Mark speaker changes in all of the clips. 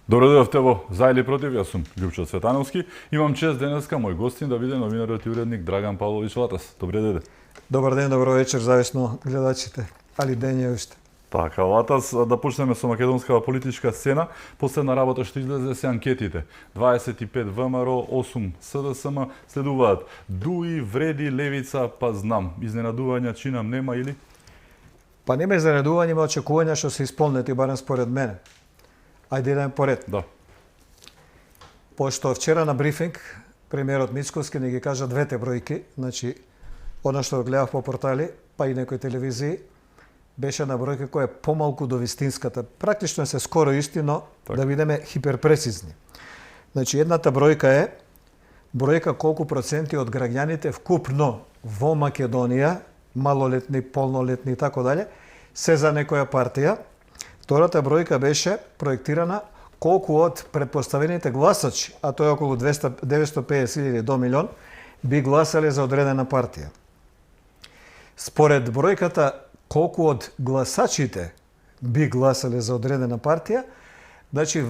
Speaker 1: Добро дојдовте во За или против, јас сум Љупчо Цветановски. Имам чест денеска мој гостин да биде новинарот и уредник Драган Павлович Латас. Добре дојде.
Speaker 2: Добар ден, добро вечер, зависно гледачите, али ден е уште.
Speaker 1: Така, Латас, да почнеме со македонската политичка сцена. Последна работа што излезе се анкетите. 25 ВМРО, 8 СДСМ следуваат. Дуи, Вреди, Левица, па знам. Изненадувања чинам нема или?
Speaker 2: Па нема изненадување, има очекувања што се исполнети, барем според мене. Ајде идеме поред.
Speaker 1: Да.
Speaker 2: Пошто вчера на брифинг премиерот Мицковски не ги кажа двете бројки, значи она што гледав по портали, па и некои телевизии, беше на бројка која е помалку до вистинската. Практично се скоро исти, но да бидеме хиперпрецизни. Значи едната бројка е бројка колку проценти од граѓаните вкупно во Македонија, малолетни, полнолетни и така дале, се за некоја партија. Втората бројка беше проектирана колку од претпоставените гласачи, а тоа е околу 950.000 до милион, би гласале за одредена партија. Според бројката колку од гласачите би гласале за одредена партија, значи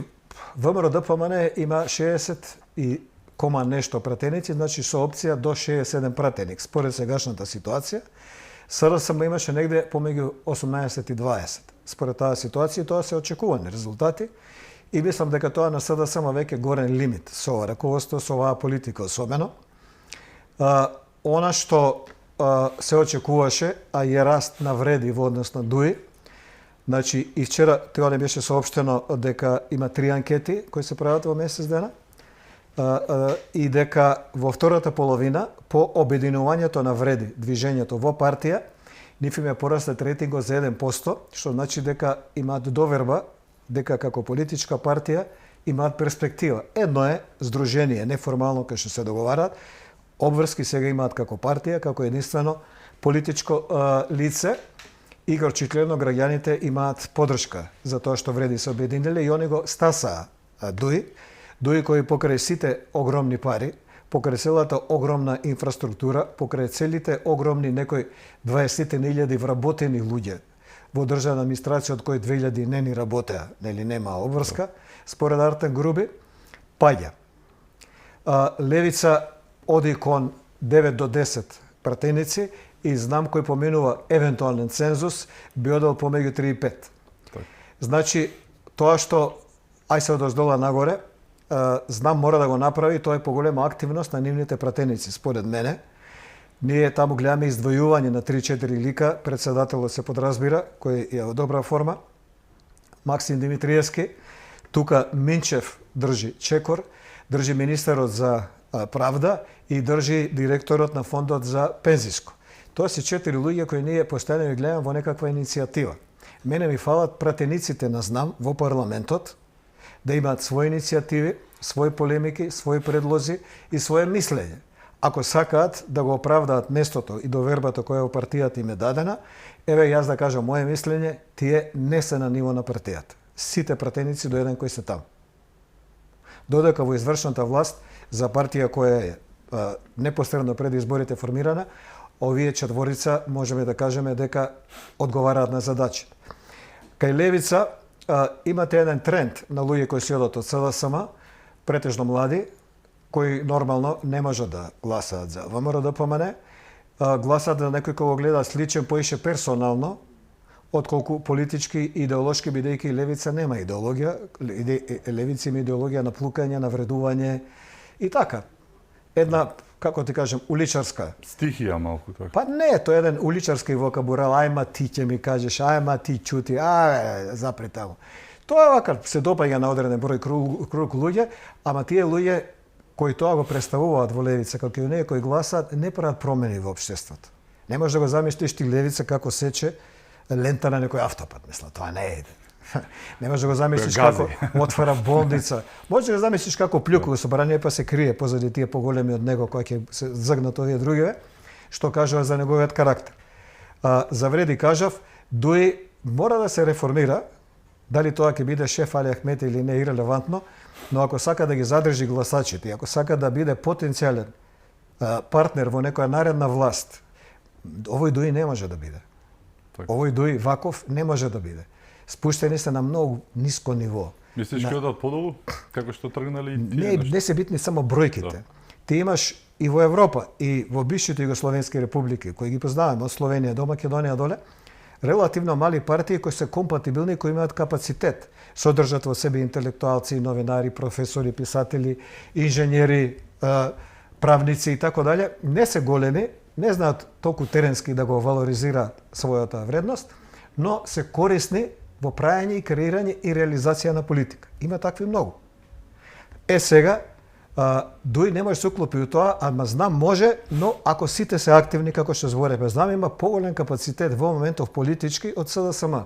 Speaker 2: ВМРО-ДПМН има 60 и кома нешто пратеници, значи со опција до 67 пратеник. Според сегашната ситуација, СДСМ имаше негде помеѓу 18 и 20. Според таа ситуација, тоа се очекувани резултати и мислам дека тоа на СДСМ веќе горен лимит со ова раководство, со оваа политика особено. Она што се очекуваше, а е раст на Вреди во однос на Дуи. Значи, и вчера тоа не беше соопштено дека има 3 анкети кои се прават во месец дена и дека во втората половина по обединувањето на Вреди, движењето во партија, нив им е порастет рейтингот за 1%, што значи дека имаат доверба дека како политичка партија имаат перспектива. Едно е здружение, неформално кај што се договараат, обврски сега имаат како партија, како единствено политичко лице и очигледно граѓаните имаат подршка за тоа што Вреди се обединиле и они го стасаа Дуи кои покрај сите огромни пари, покрај целата огромна инфраструктура, покрај целите огромни некои 20.000 вработени луѓе во државна администрација од кои 2000 не ни работеа, нели нема обврска, според Артем Груби, паѓа. Левица оди кон 9 до 10 пратеници и знам кој поминува евентуален цензус би одел помеѓу 3 и 5. Значи, тоа што ај се одоздола нагоре, знам мора да го направи, тоа е поголема активност на нивните пратеници, според мене. Ние таму гледаме издвојување на 3-4 лика, председателот се подразбира, кој е во добра форма, Максим Димитриевски, тука Минчев држи чекор, држи министерот за правда и држи директорот на фондот за пензиско. Тоа се 4 луѓе кои ние постојано ги гледаме во некаква иницијатива. Мене ми фалат пратениците на знам во парламентот, да имаат своји иницијативи, своји полемики, своји предлози и своје мислење. Ако сакаат да го оправдаат местото и довербата која во партијата им е дадена, еве јас да кажам моје мислење, тие не се на ниво на партијата. Сите пратеници до еден кои се таму. Додека во извршната власт за партија која е непосредно пред изборите формирана, овие четворица можеме да кажеме дека одговараат на задачи. Кај Левица имате еден тренд на луѓе кои се одат од СДСМ, претежно млади, кои нормално не можат да гласаат за ВМРО-ДПМН, гласаат за некој кој го гледа сличен поише персонално, отколку политички и идеолошки, бидејќи Левица нема идеологија, Левица има идеологија на плукање, на вредување и така. Една, како ти кажем, уличарска.
Speaker 1: Стихија малку така.
Speaker 2: Па не, тоа е еден уличарски вокабурал, ајма ти ќе ми кажеш, ајма ти чути, запри таму. Тоа вака се допаѓа на одреден број круг луѓе, ама тие луѓе кои тоа го представуваат во Левица, како и оние кои гласаат, не прават промени во општеството. Не можеш да го замислиш ти Левица како сече лента на некој автопат, мисла, тоа не е. Не можеш да го замислиш како отвара болница. Можеш да го замислиш како плюка во собрание па се крие позади тие поголеми од него кои ќе се загнат овие другиве, што кажува за неговиот карактер. За Вреди кажав, Дуи мора да се реформира, дали тоа ќе биде шеф Али Ахмети или не ирелевантно, но ако сака да ги задржи гласачите, ако сака да биде потенцијален партнер во некоја наредна власт, овој Дуи не може да биде. Овој Дуи ваков не може да биде. Спуштени се на многу ниско ниво.
Speaker 1: Мислиш ќе одат подолу како што тргнали и тие?
Speaker 2: Не се битни само бројките. Ти имаш и во Европа и во бившите југословенски републики, кои ги познаваме од Словенија до Македонија доле, релативно мали партии кои се компатибилни, кои имаат капацитет, содржат во себе интелектуалци, новинари, професори, писатели, инженери, правници и така дале, не се големи, не знаат толку теренски да го валоризираат својата вредност, но се корисни во прајање и креирање и реализација на политика. Има такви многу. Сега, дуј не може се уклопи у тоа, ама знам може, но ако сите се активни, како што зборевме, знам има поголем капацитет во моментов политички од СДСМ.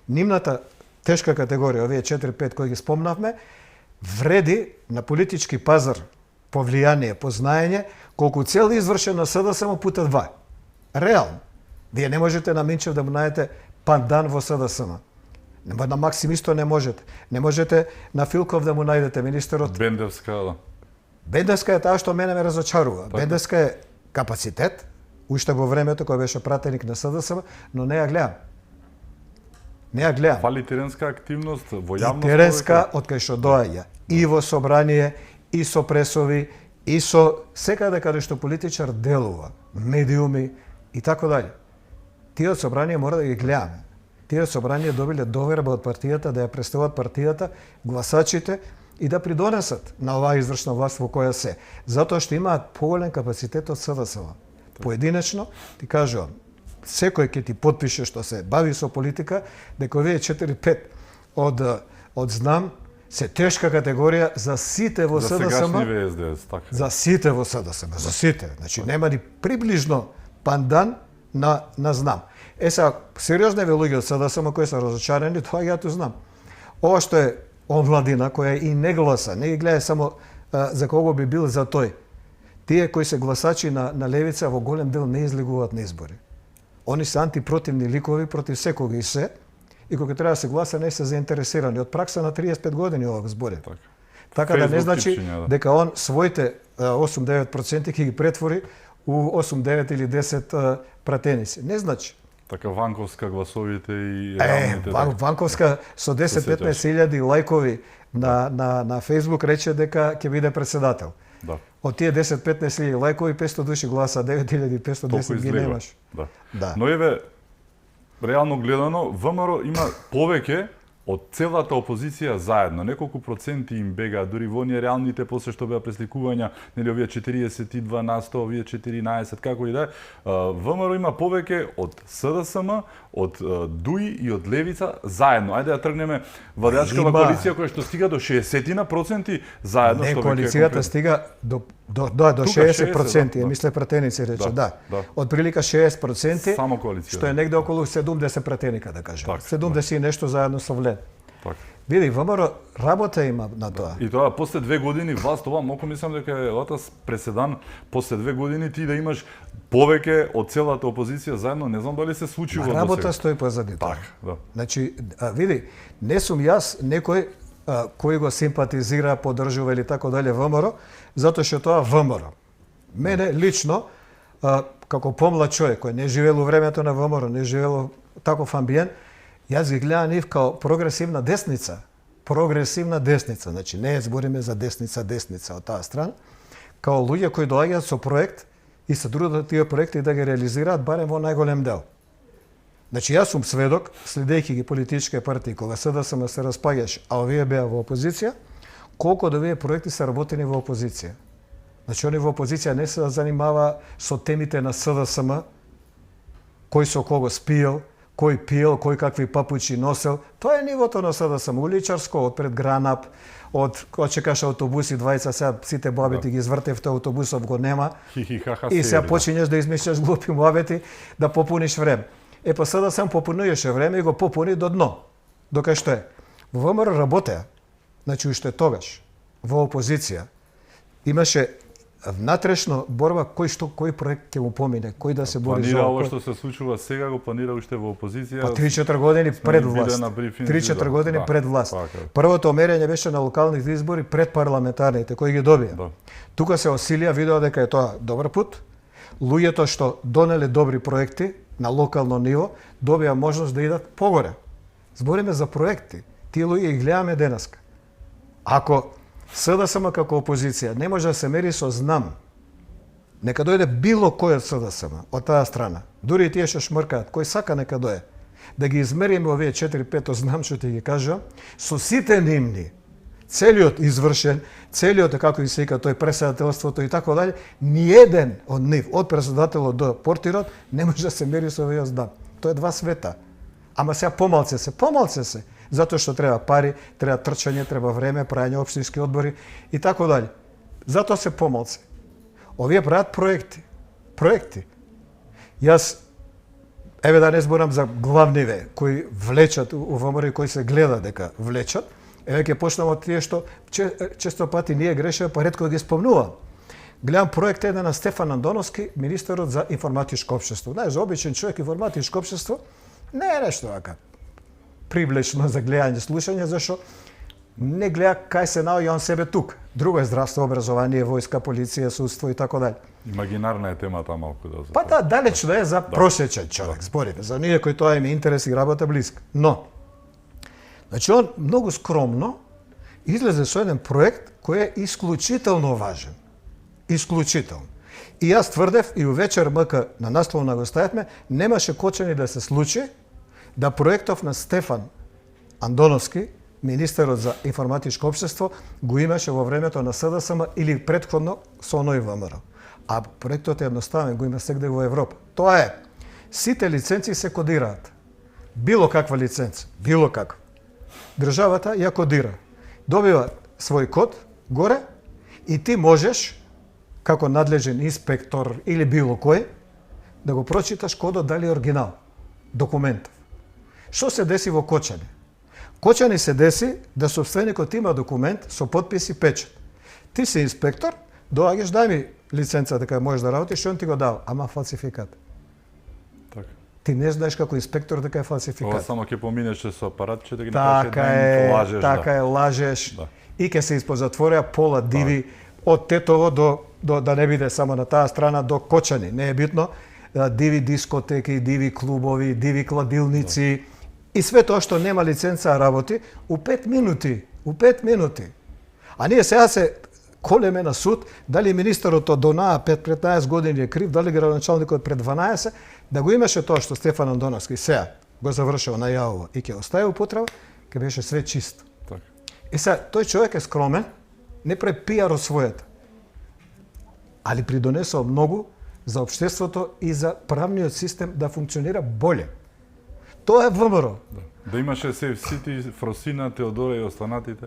Speaker 2: Нивната тешка категорија, овие 4-5 кои ги спомнавме, вреди на политички пазар по влијание, по знаење, колку цел извршен на СДСМ пута 2. Реално. Вие не можете на Минчев да му најдете пандан во СДСМ. На Максим исто не можете. Не можете на Филков да му најдете министерот.
Speaker 1: Бендевска, да.
Speaker 2: Бендевска е таа што мене ме разочарува.
Speaker 1: Така.
Speaker 2: Бендевска е капацитет, уште во времето кој беше пратеник на СДСМ, но не ја гледам. Не ја гледам.
Speaker 1: Фали теренска активност во јавност.
Speaker 2: Теренска од кај што доаѓа и во собрание, и со пресови, и со секаде каде што политичар делува, медиуми и така дале. Тие од собрание мора да ги гледаме. Тие од собрание добиле доверба од партијата да ја представат партијата, гласачите и да придонесат на оваа извршна власт во која се. Затоа што имаат поголем капацитет од СДСМ. Поединечно, ти кажувам, секој ќе ти потпише што се бави со политика, дека овие 4-5 од знам се тешка категорија за сите во
Speaker 1: за
Speaker 2: СДСМ.
Speaker 1: сегашни ВСДС, така.
Speaker 2: За сите во СДСМ, за сите. Значи нема ни приближно пандан на знам. Сега, сериозни луѓе од СДСМ кои се разочарани, тоа ја ту знам. Ова што е омладина која и не гласа, не ги гледа само за кого би бил за тој. Тие кои се гласачи на левица во голем дел не излегуваат на избори. Они се антипротивни ликови против секога и се, и кога треба да се гласа не се заинтересирани. Од пракса на 35 години ова го збори. Така да не значи дека он своите 8-9% ќе ги претвори у 8-9 или 10 пратеници. Не значи.
Speaker 1: Така Ванковска гласовите и реалните.
Speaker 2: Ванковска со 10-15 илјади лајкови на Facebook рече дека ќе биде председател.
Speaker 1: Да.
Speaker 2: Од тие 10-15 илјади лајкови 500 души гласа, 9510 ги немаш.
Speaker 1: Да. Но еве, реално гледано, ВМРО има повеќе од целата опозиција заедно. Неколку проценти им бега, дури во оние реалните после што беа пресликувања, нели овие 42 на 100, овие 14, како и да е. ВМРО има повеќе од СДСМ, од ДУИ и од Левица заедно. Ајде да тргнеме владеачкава коалиција која што стига до 60% заедно.
Speaker 2: Не, коалицијата стига до 60%, мисле пратеници рече, да. Од прилика 60%,
Speaker 1: само коалиција.
Speaker 2: Што е негде околу 70 пратеника, да кажем. 70 и нешто заедно со ВЛЕД. Види, ВМРО работа има на тоа.
Speaker 1: И тоа после 2 години власт, ова малку мислам дека е латас преседан, после 2 години ти да имаш повеќе од целата опозиција заедно, не знам дали се случи во досега.
Speaker 2: Работа стои позади тоа.
Speaker 1: Так, да.
Speaker 2: Значи, види, не сум јас некој кој го симпатизира, поддржува или тако дале ВМРО, затоа што тоа ВМРО. Мене лично, како помлад човек кој не живеел во времето на ВМРО, не живеел таков амбиент, јас ги гледам нив као прогресивна десница. Прогресивна десница, значи не збориме за десница од таа страна, као луѓе кои доаѓаат со проект и се трудат тие проекти да ги реализираат барем во најголем дел. Значи јас сум сведок, следејќи ги политички партии, кога СДСМ се распаѓаше, а овие беа во опозиција, колку од овие проекти се работени во опозиција. Значи они во опозиција не се занимава со темите на СДСМ, кој со кого спиел, кој пиел, кој какви папучи носел. Тоа е нивото на СДСМ, уличарско, од пред Гранап, од кога чекаш автобуси, двајца, сега сите муабети ги извртевте, автобусов го нема. И сега почињаш да измислиш глупи муабети, да попуниш време. Па СДСМ попунуваше време и го попуни до дно. Докај што е. Во ВМРО работеа, значи уште тогаш, во опозиција, имаше внатрешно борба кој проект ќе му помине, кој да се бори за
Speaker 1: планира ова што се случува сега, го планира уште во опозиција.
Speaker 2: Па 3-4 години пред власт. 3-4 години пред власт. Првото мерење беше на локалните избори пред парламентарните, кои ги добија. Тука се осилија, видоа дека е тоа добар пат. Луѓето што донеле добри проекти на локално ниво, добија можност да идат погоре. Збориме за проекти. Тие луѓе ги гледаме денеска. Ако СДСМ како опозиција не може да се мери со знам, нека дојде било кој од СДСМ, од таа страна. Дури и тие што шмркаат, кој сака нека дојде. Да ги измериме овие 4-5 знам што ти ги кажувам, со сите нивни, целиот извршен, целиот, како и се вика, тој председателството и така дале, ниеден од нив, од председателот до портирот, не може да се мери со овие знам. Тоа е два света. Ама сега помалце се, затоа што треба пари, треба трчање, треба време, прајање општински одбори и така дале. Затоа се помалце. Овие прават проекти. Јас, еве да не зборам за главниве, кои влечат у ВМРО, кои се гледа дека влечат, еве ќе почнам од тие што често пати ние грешиме, па ретко ги спомнувам. Гледам проект еден на Стефан Андоновски, министерот за информатичко општество. Знаеш, за обичен човек информатичко општество не е нешто така привлечно за гледање, слушање, зашто не гледа кај се наоѓа он себе тук. Друго е здравство, образование, војска, полиција, судство и така дале.
Speaker 1: Имагинарна е темата малку да.
Speaker 2: Па да, далечно е за прошечен човек, збориме. За ние кои тоа им интерес и работа близка. Но, значи он многу скромно излезе со еден проект кој е исклучително важен. Исклучително. И јас тврдев и у вечер МК на насловна го ставивме, немаше кочени да се случи да проектов на Стефан Андоновски, министерот за информатичко општество, го имаше во времето на СДСМ или претходно со оној ВМРО. А проектот е едноставен, го има сегде во Европа. Тоа е, сите лиценци се кодираат. Било каква лиценца, било каква. Државата ја кодира. Добива свој код горе и ти можеш, како надлежен инспектор или било кој, да го прочиташ кодот дали е оригинал, документов. Што се деси во Кочани? Кочани се деси да собственикот има документ со подпис и печат. Ти си инспектор, доаѓаш, дај ми лиценца дека можеш да работиш, и он ти го дава, ама фалсификат.
Speaker 1: Така.
Speaker 2: Ти не знаеш како инспектор дека е фалсификат.
Speaker 1: Ова само ќе поминеш со апаратче да ги напишеш
Speaker 2: лажеш. Така е, лажеш. Да. И ќе се испозатворија пола диви од Тетово до да не биде само на таа страна до Кочани, не е битно, диви дискотеки, диви клубови, диви кладилници и све тоа што нема лиценца работи у 5 минути, А ние сега се колеме на суд, дали министерот од онаа 15 години е крив, дали градоначалникот пред 12, да го имаше тоа што Стефан Андоновски сега го завршил најавува и ќе остави употреба, ќе беше све чисто.
Speaker 1: Так.
Speaker 2: И сега, тој човек е скромен, не прави пиар од својата, али придонесол многу за општеството и за правниот систем да функционира боле. Тоа е ВМРО.
Speaker 1: Да имаше се сите Фросина, Теодора и останатите,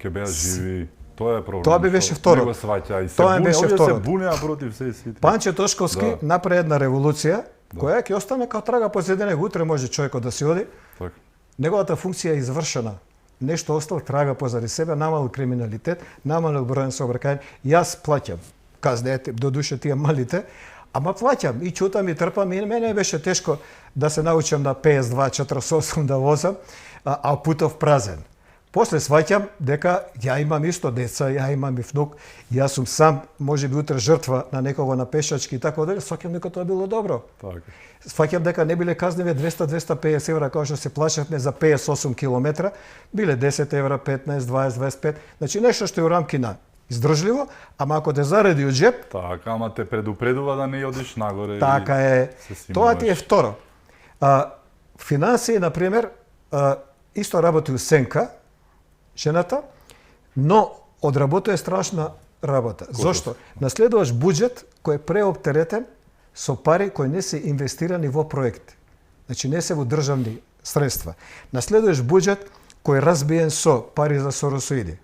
Speaker 1: ќе беа живи. Тоа е проблем.
Speaker 2: Тоа би беше второ.
Speaker 1: Не го сваќа и
Speaker 2: Тоа беше второ.
Speaker 1: Се бунеа против се сите.
Speaker 2: Панче Тошковски направи една револуција која ќе остане како трага позедене, утре може човекот да си оди.
Speaker 1: Так.
Speaker 2: Неговата функција е извршена. Нешто остало трага позади себе, намал криминалитет, намал бројен сообраќај. Јас плаќам казнете, до душе тие малите, ама плаќам и чутам и трпам и мене беше тешко да се научам на 52-48 да возам, а путов празен. После сваќам дека ја имам исто деца, ја имам и внук, јас сум сам, може би утре жртва на некого на пешачки и така дали, сваќам дека тоа било добро.
Speaker 1: Така.
Speaker 2: Сваќам дека не биле казниве 200-250 евра, како што се плашавме за 58 километра, биле 10 евра, 15, 20, 25, значи нешто што е у рамки на издржливо, ама ако те заради од джеп...
Speaker 1: Така, ама те предупредува да не одиш нагоре.
Speaker 2: Така е. Тоа ти е второ. Финансии, например, исто работи у Сенка, жената, но одработува страшна работа. Зошто? Наследуваш буџет кој е преоптеретен со пари кои не се инвестирани во проекти. Значи не се во државни средства. Наследуваш буџет кој е разбиен со пари за соросоиди,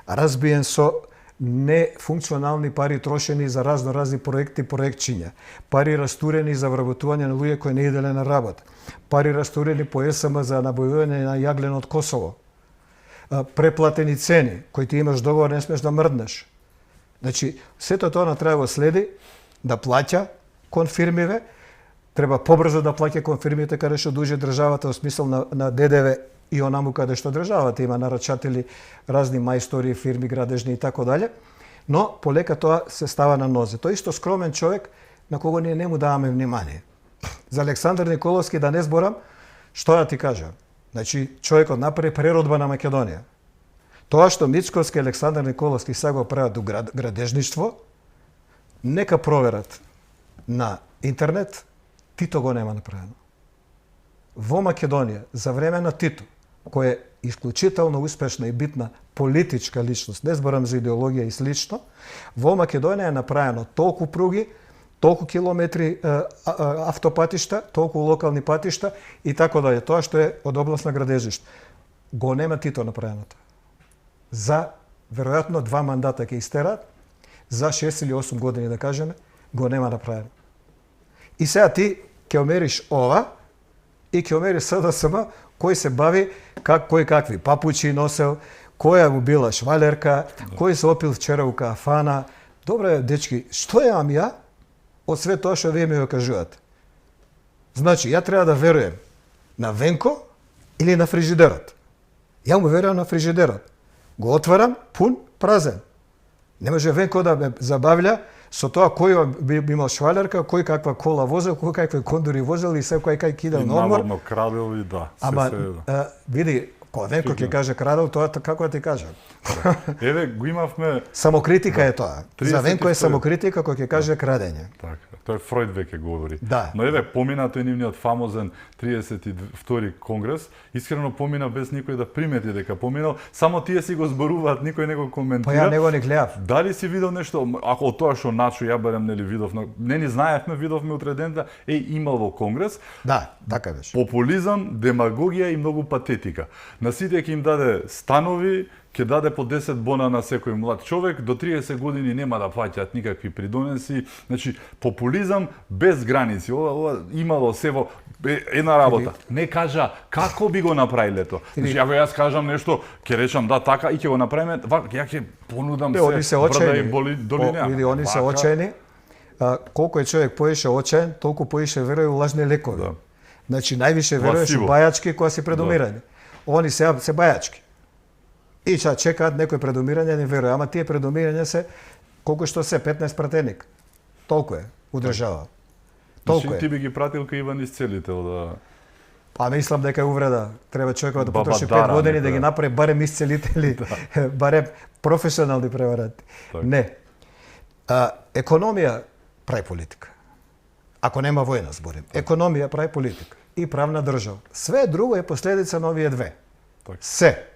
Speaker 2: разбиен со нефункционални пари трошени за разни проекти, проектчиња, пари растурени за вработување на луѓе кои не иделе на работа, пари растурени по ЕСМ за набојување на јаглен од Косово, преплатени цени, кои ти имаш договор, не смеш да мрднеш. Значи, сето тоа треба следи да плаќа кон фирмиве, треба побрзо да плаќа кон фирмите каде што дужи државата во смисол на ДДВ и онаму каде што државата има нарачатели, разни мајстори, фирми, градежни и така дале, но полека тоа се става на нозе. Тој исто скромен човек на кого ние не му даваме внимание. За Александар Николовски да не зборам, што да ти кажам? Значи, човекот направи преродба на Македонија. Тоа што Мицковски и Александар Николовски сега го прават до градежништво, нека проверат на интернет, Тито го нема направено. Во Македонија, за време на Тито, кој е исклучително успешна и битна политичка личност, не зборам за идеологија и слично, во Македонија е направено толку пруги, толку километри автопатишта, толку локални патишта и така дале. Тоа што е од област на градежиште. Го нема Тито направеното. За, веројатно, 2 мандата ќе истерат, за 6 или 8 години, да кажеме, го нема направено. И сега ти ќе омериш ова и ќе омериш СДСМ, кој се бави кој какви папучи носел, која му била швалерка, кој се опил вчера у кафана. Добре, дечки, што јам ја од све тоа што вие ми го кажувате? Значи, ја треба да веруем на Венко или на фрижидерот? Ја му верувам на фрижидерот. Го отварам, пун, празен. Не може Венко да ме забавља со тоа кој би имал швалерка, кој каква кола возел, кој какви кондури возел и секој кај кидал на одмор.
Speaker 1: Наводно крадел и да.
Speaker 2: Ама, види, кога Венко ќе каже крадел, тоа како да ти кажа.
Speaker 1: Еве, го имавме...
Speaker 2: Самокритика е тоа. За Венко е
Speaker 1: 32.
Speaker 2: самокритика кога ќе каже крадење.
Speaker 1: Така, тој Фройд веќе говори.
Speaker 2: Да.
Speaker 1: Но еве, помина тој нивниот фамозен 32 конгрес, искрено помина без никој да примети дека поминал, само тие си го зборуваат, никој не го коментира.
Speaker 2: Па ја него не гледав.
Speaker 1: Дали си видел нешто, ако од тоа што Начо ја барем нели видов, не ни знаевме, видовме утре дента, имал во конгрес.
Speaker 2: Да, така беше.
Speaker 1: Популизам, демагогија и многу патетика. На сите ќе им даде станови, ќе даде по 10 бона на секој млад човек, до 30 години нема да плаќаат никакви придонеси. Значи, популизам без граници. Ова имало се во една работа. Не кажа како би го направиле тоа. Значи, ако јас кажам нешто, ќе речам да така и ќе го направиме, ја ќе понудам се.
Speaker 2: Они се очајни. Види, они се
Speaker 1: Вака.
Speaker 2: очајни. Колку е човек поише очаен, толку поише верува у лажни лекови.
Speaker 1: Да.
Speaker 2: Значи, највише веруваш у бајачки кои се предумирани. Они се бајачки. И чекаат некој предумирање, не верува. Ама тие предумирања се, колку што се, 15 пратеник. Толку е, у држава. Толку
Speaker 1: Значи,
Speaker 2: е.
Speaker 1: ти би ги пратил кај Иван Исцелител да...
Speaker 2: Па мислам дека е увреда. Треба човекот да потроши 5
Speaker 1: Бабадара,
Speaker 2: години да ги
Speaker 1: некоја.
Speaker 2: направи барем исцелители, барем професионални преварати.
Speaker 1: Так.
Speaker 2: Не. Економија прави политика. Ако нема војна, зборим. Економија прави политика и правна држава. Све друго е последица на овие две.
Speaker 1: Так.
Speaker 2: Се.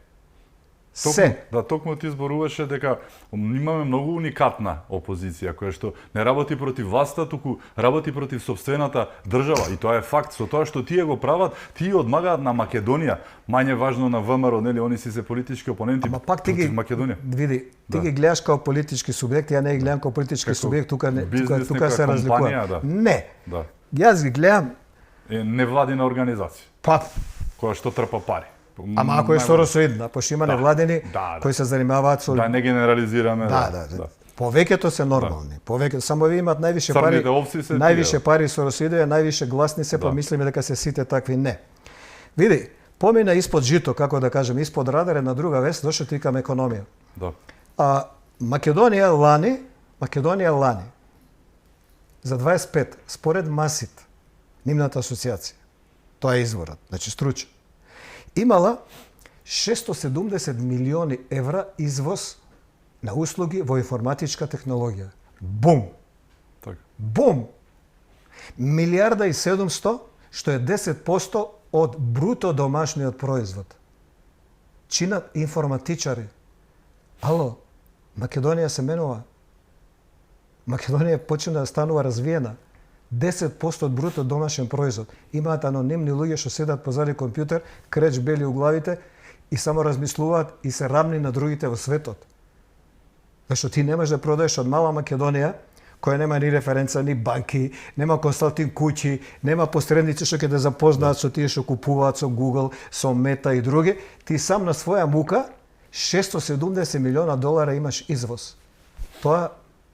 Speaker 2: Се.
Speaker 1: Да, токму ти зборуваше дека имаме многу уникатна опозиција која што не работи против власта, туку работи против сопствената држава и тоа е факт. Со тоа што тие го прават, тие одмагаат на Македонија, мање важно на ВМРО, нели, они си се политички опоненти.
Speaker 2: Ама пак ти ги
Speaker 1: Македонија.
Speaker 2: Види, ти
Speaker 1: Да.
Speaker 2: ги гледаш као политички субјект, ја не ги гледам као политички
Speaker 1: Како
Speaker 2: субјект, тука
Speaker 1: бизнес,
Speaker 2: тука се
Speaker 1: некоја
Speaker 2: разликува.
Speaker 1: компанија, да.
Speaker 2: Не.
Speaker 1: Да.
Speaker 2: Јас ги гледам,
Speaker 1: Е невладина организација
Speaker 2: па
Speaker 1: која што трпа пари.
Speaker 2: ама ако е соросоидна, пошто има невладени
Speaker 1: да.
Speaker 2: кои се занимаваат со
Speaker 1: Да не генерализираме.
Speaker 2: Да. Повеќето се нормални. Повеќе само ви имаат највише
Speaker 1: Црните
Speaker 2: пари.
Speaker 1: овци се
Speaker 2: Највише
Speaker 1: тие.
Speaker 2: пари соросидија, највише гласни се, па
Speaker 1: Да.
Speaker 2: мислиме дека се сите такви. Не. Види, помина испод жито, како да кажем, испод радар, една друга вест, зашто тикам економија.
Speaker 1: Да.
Speaker 2: Македонија лани за 25 според Масит, нивната асоциација. Тоа е изворот, значи стручен. Имала 670 милиони евра извоз на услуги во информатичка технологија. Бум!
Speaker 1: Така.
Speaker 2: Бум! 1.700.000.000, што е 10% од бруто домашниот производ. Чинат информатичари. Ало, Македонија се менува. Македонија почна да станува развиена. 10% од бруто домашен производ. Имаат анонимни луѓе што седат позади компјутер, креч бели у главите и само размислуваат и се рамни на другите во светот. Зашто ти немаш да продаеш од мала Македонија, која нема ни референца, ни банки, нема консалтинг куќи, нема посредници што ќе те запознаат со тие што купуваат со Google, со Meta и други, ти сам на своја мука $670 милиона имаш извоз. Тоа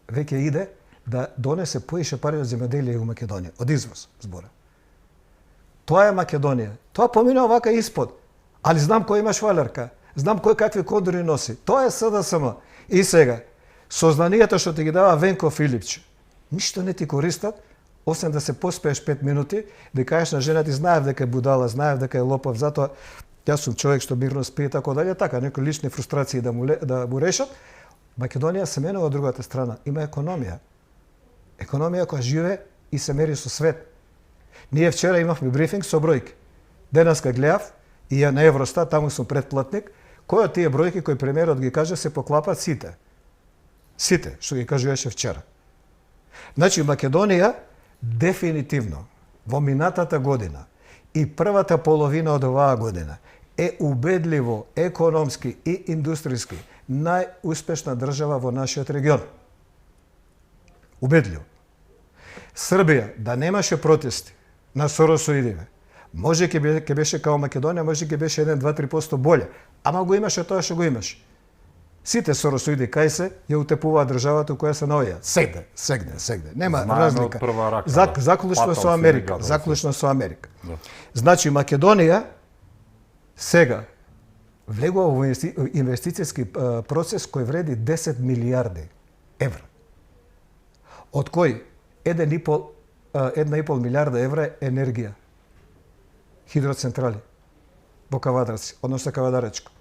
Speaker 2: веќе иде да донесе поише пари од земјоделие у Македонија, од извоз, збора. Тоа е Македонија. Тоа помина овака испод. Али знам кој има швалерка, знам кој какви кондури носи. Тоа е СДСМ. И сега, сознанијата што ти ги дава Венко Филипче, ништо не ти користат, освен да се поспееш 5 минути, да кажеш на жена ти знаев дека е будала, знаев дека е лопав, затоа Јас сум човек што мирно спие и така дале, така, некои лични фрустрации да му решат. Македонија се менува од другата страна. Има економија. Економија која живе и се мери со свет. Ние вчера имавме брифинг со бројки. Денеска гледав и ја на Евростат, таму сум предплатник, кои од тие бројки кои премиерот ги каже се поклапат сите. Сите, што ги кажуваше вчера. Значи, Македонија дефинитивно во минатата година и првата половина од оваа година е убедливо економски и индустријски најуспешна држава во нашиот регион. Убедливо. Србија, да немаше протести на соросоидиве, може ќе беше као Македонија, може ќе беше 1-2-3% боле, ама го имаше тоа што го имаше. Сите соросоиди кај се ја утепуваат државата која се наоѓа. Сегде. Нема разлика. Заклучно со Америка. Заклучно со Америка.
Speaker 1: Да.
Speaker 2: Значи, Македонија сега влегува во инвестицијски процес кој вреди 10 милиарди евра. Од кој 1,5 милиарда евра е енергија. Хидроцентрали во Кавадарци, односно Кавадаречко.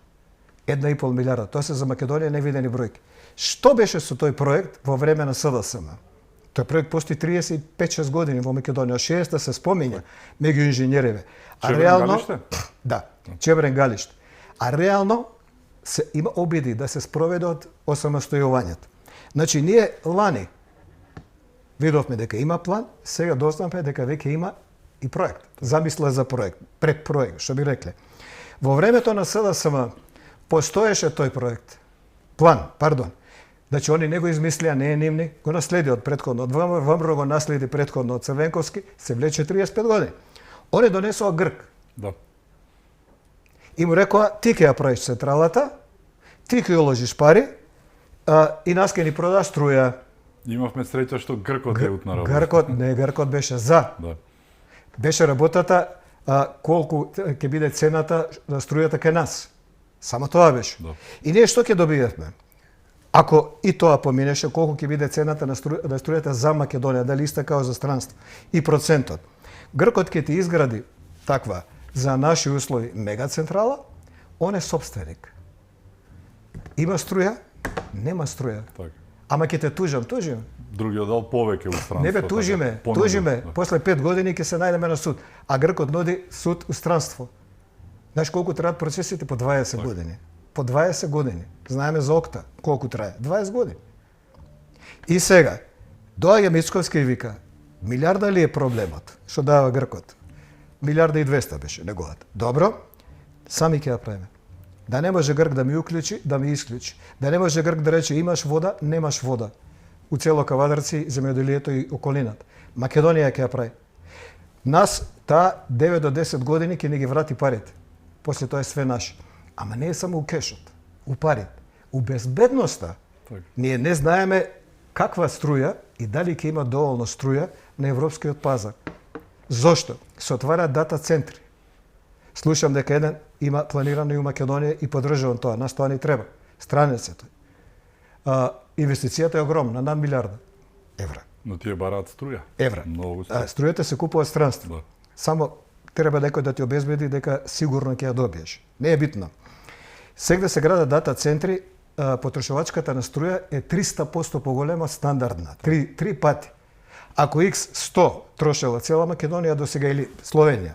Speaker 2: 1,5 милиарда. Тоа се за Македонија невидени бројки. Што беше со тој проект во време на СДСМ? Тој проект постои 35-6 години во Македонија. 60 се спомиња меѓу инженериве. А реално да, Чебрен Галиште. А реално се има обиди да се спроведе од осамостојувањето. Значи ние лани видовме дека има план, сега дознавме дека веќе има и проект. Замисла за проект, предпроект, што би рекле. Во времето на СДСМ постоеше тој проект. План, пардон. Значи, они не го измислија, не е нивни, го наследи од претходно. Од ВМРО го наследи претходно од Црвенковски, се влече 35 години. Они донесоа Грк.
Speaker 1: Да.
Speaker 2: И му рекоа, ти ќе ја правиш централата, ти ќе уложиш пари, и нас ќе ни продаш струја.
Speaker 1: Имавме среќа што Гркот е утна
Speaker 2: работа. Гркот беше за.
Speaker 1: Да.
Speaker 2: Беше работата, колку ќе биде цената на струјата кај нас. Само тоа беше.
Speaker 1: Да.
Speaker 2: И ние што ќе добиевме? Ако и тоа поминеше, колку ќе биде цената на струјата за Македонија, дали иста као за странство, и процентот. Гркот ќе ти изгради таква за наши услови мегацентрала, он е собственик. Има струја, нема струја.
Speaker 1: Так.
Speaker 2: Ама ќе те тужам.
Speaker 1: Другиот дел повеќе устранство.
Speaker 2: Не бе, тужиме. Да. После 5 години ќе се најдеме на суд. А Гркот нуди суд устранство. Знаеш колку траат процесите? По 20 години. По 20 години. Знаеме за ОКТА колку трае. 20 години. И сега, доаѓа Мицковски и вика, милиарда ли е проблемот? Што дава Гркот? 1,2 беше неговата. Добро, сами ќе ја правиме. Да не може Грк да ми уклучи, да ми исклучи. Да не може Грк да рече имаш вода, немаш вода. У цело Кавадарци, земјоделието и околината. Македонија ќе ја прави. Нас таа 9 до 10 години ќе ни ги врати парите. После тоа е све наше. Ама не е само у кешот, у парите, у безбедноста.
Speaker 1: Так.
Speaker 2: Ние не знаеме каква струја и дали ќе има доволно струја на европскиот пазар. Зошто? Се отвараат дата центри. Слушам дека еден има планирано и у Македонија и поддржувам тоа. Нас тоа не треба. Странец е тој. Инвестицијата е огромна, над милиарда евра.
Speaker 1: Но тие бараат струја.
Speaker 2: Евра.
Speaker 1: Многу струја.
Speaker 2: Струјата се купува странство.
Speaker 1: Да.
Speaker 2: Само треба некој да ти обезбеди дека сигурно ќе ја добиеш. Не е битно. Сега се градат дата центри, потрошувачката на струја е 300% поголема од стандардна. Три пати. Ако X100 трошела цела Македонија до сега или Словенија,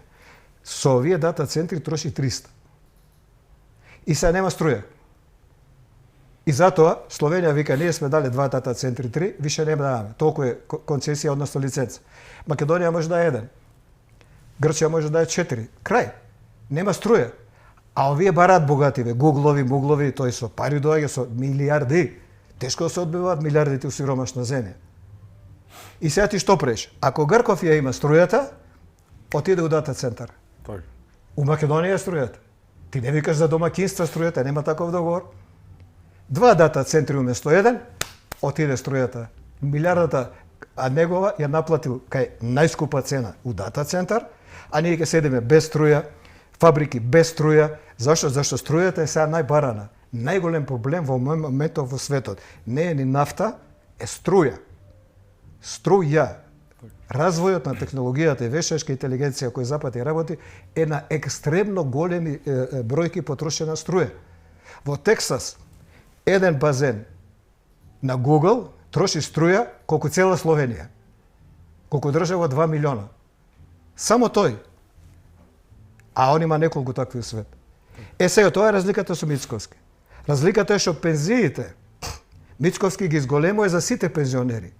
Speaker 2: со овие дата центри троши 300. И сега нема струја. И затоа Словенија вика, ние сме дали 2 дата центри, 3, више нема даваме. Толку е концесија, односно лиценца. Македонија може да е 1. Грчија може да е 4. Крај. Нема струја. А овие бараат богативе, гуглови, муглови, тој со пари доаѓа со милиарди. Тешко да се одбиваат милиардите у сиромашна земја. И сега ти што преш? Ако Грков ја има струјата, отиде у дата центар.
Speaker 1: Так.
Speaker 2: У Македонија е струјата. Ти не викаш за домакинства струјата, нема таков договор. 2 дата центри уместо 1, отиде струјата. Милиардата, а негова ја наплатил кај најскупа цена у дата центар, а ние ќе седиме без струја, фабрики без струја. Зашто? Зашто струјата е сега најбарана. Најголем проблем во моментот во светот не е ни нафта, е струја. Струја. Развојот на технологијата и вештачка интелигенција кој Запад и работи е на екстремно големи бројки потрошена струја. Во Тексас еден базен на Google троши струја колку цела Словенија. Колку држава 2 милиона. Само тој. А он има неколку такви свет. Сега, тоа е разликата со Мицковски. Разликата е што пензиите Мицковски ги изголемува за сите пензионери.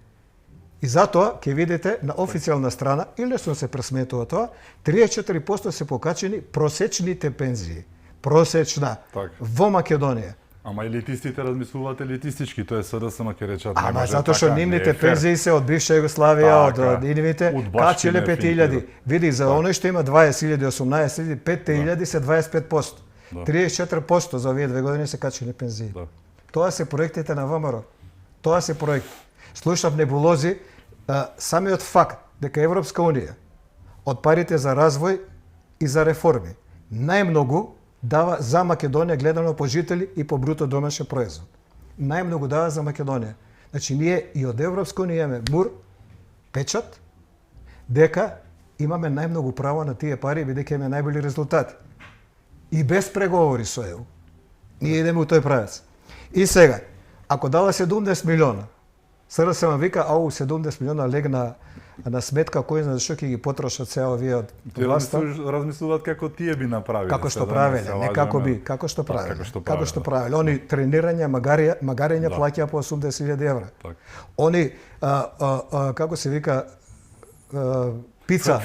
Speaker 2: И затоа, ќе видите на официјална страна, или што се пресметува тоа, 34% се покачени просечните пензии. Просечна.
Speaker 1: Так.
Speaker 2: Во Македонија.
Speaker 1: Ама елитистите размислуваат елитистички, тоа е СДСМ ќе речат.
Speaker 2: Ама затоа што нивните пензии се од бивша Југославија, од нивните качеле 5000. Види, за оној што има 20.000, 18.000, 5.000 се 25%. 34% за овие 2 години се качени пензии. Тоа се проектите на ВМРО. Тоа се проекти. Слушав небулози, самиот факт дека Европска Унија од парите за развој и за реформи најмногу дава за Македонија гледано по жители и по бруто домашен производ. Најмногу дава за Македонија. Значи ние и од Европска Унија имаме мур, печат, дека имаме најмногу право на тие пари бидејќи имаме најболи резултати. И без преговори со ЕУ. Ние идеме у тој правец. И сега, ако дала 70 милиона, СРСМ вика, ау, 70 милиона легна на сметка, кој знае што ќе ги потрошат сега овие од власта.
Speaker 1: Размислуваат како тие би направиле.
Speaker 2: Како што правеле, не како би, како што правеле. Како што правеле. Они тренирање, магарење плаќаа по 80.000 евра. Они, како се вика, пица,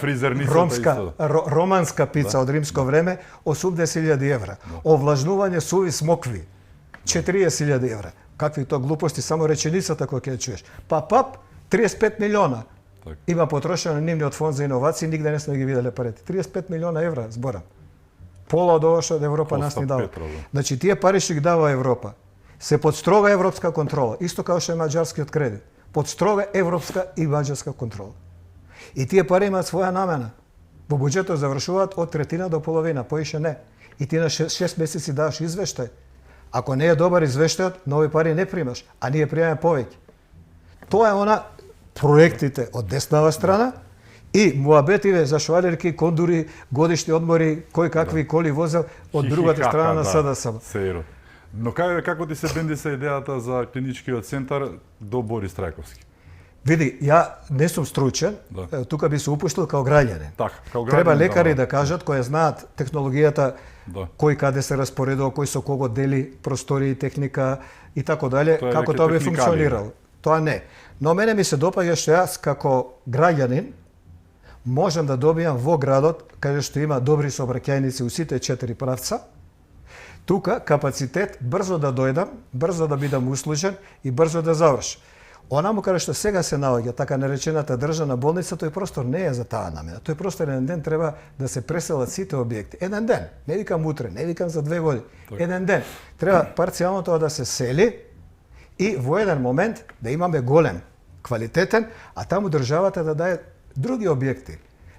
Speaker 2: романска пица од римско време, 80.000 евра. Овлажнување суви смокви, 40.000 евра. Какви то глупости, само реченицата која ќе чуеш. Пап, 35 милиона. Има потрошено на нивниот фонд за иновации, нигде не сме ги виделе парите. 35 милиона евра, зборам. Пола од ова што од Европа нас ни дава. Значи, тие пари што ги дава Европа, се под строга европска контрола, исто како што е маđарскиот кредит. Под строга европска и маđарска контрола. И тие пари имаат своја намена. Во буџетот завршуваат од третина до половина, поише не. И ти на 6 месеци даваш извештај. Ако не е добар извештајот, нови пари не примаш, а ние примаме повеќе. Тоа е она проектите од деснава страна и муабетиве за швалерки, кондури, годишни одмори, кој какви коли возел од другата страна на СДСМ.
Speaker 1: Но како ти се бендиса идејата за клиничкиот центар до Борис Трајковски?
Speaker 2: Види, ја не сум стручен, тука би се упуштил као граѓанин. Треба лекари да кажат, кои знаат технологијата, кој каде се распоредува, кој со кого дели простори, техника и така дале, како тоа би функционирало. Тоа не. Но мене ми се допаѓа што јас како граѓанин можам да добијам во градот, каде што има добри сообраќајници у сите 4 правца, тука капацитет брзо да дојдам, брзо да бидам услужен и брзо да завршам. Онаму каде што сега се наоѓа така наречената државна болница, тој простор не е за таа намена. Тој простор еден ден треба да се преселат сите објекти. Еден ден, не викам утре, не викам за 2 години. Еден ден треба парцијално тоа да се сели и во еден момент да имаме голем, квалитетен, а таму државата да даде други објекти.